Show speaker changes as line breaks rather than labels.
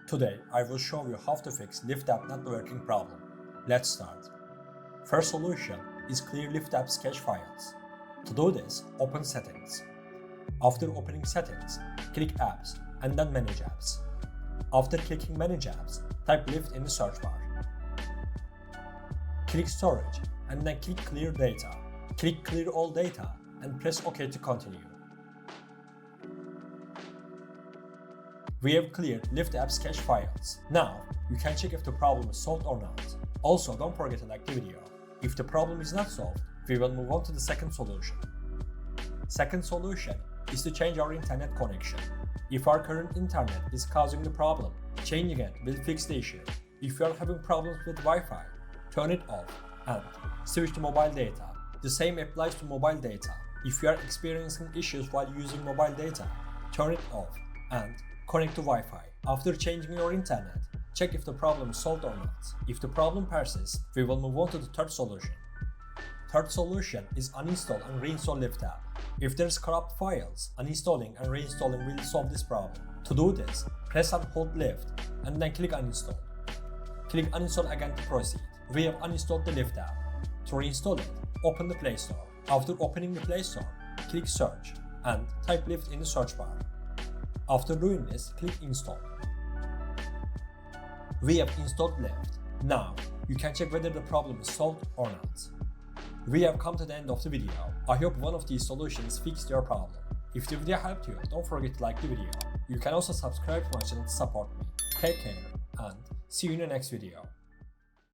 Today, I will show you how to fix Lyft app not working problem. Let's start. First solution is clear Lyft app's cache files. To do this, open Settings. After opening Settings, click Apps and then Manage Apps. After clicking Manage Apps, type Lyft in the search bar. Click Storage and then click Clear Data. Click Clear All Data and press OK to continue. We have cleared Lyft app's cache files. Now, you can check if the problem is solved or not. Also, don't forget to like the video. If the problem is not solved, we will move on to the second solution. Second solution is to change our internet connection. If our current internet is causing the problem, changing it will fix the issue. If you are having problems with Wi-Fi, turn it off and switch to mobile data. The same applies to mobile data. If you are experiencing issues while using mobile data, turn it off and connect to Wi-Fi. After changing your internet, check if the problem is solved or not. If the problem persists, we will move on to the third solution. Third solution is uninstall and reinstall Lyft app. If there is corrupt files, uninstalling and reinstalling will solve this problem. To do this, press and hold Lyft and then click uninstall. Click uninstall again to proceed. We have uninstalled the Lyft app. To reinstall it, open the Play Store. After opening the Play Store, click search and type Lyft in the search bar. After doing this, click install. We have installed Lyft. Now, you can check whether the problem is solved or not. We have come to the end of the video. I hope one of these solutions fixed your problem. If the video helped you, don't forget to like the video. You can also subscribe to my channel to support me. Take care and see you in the next video.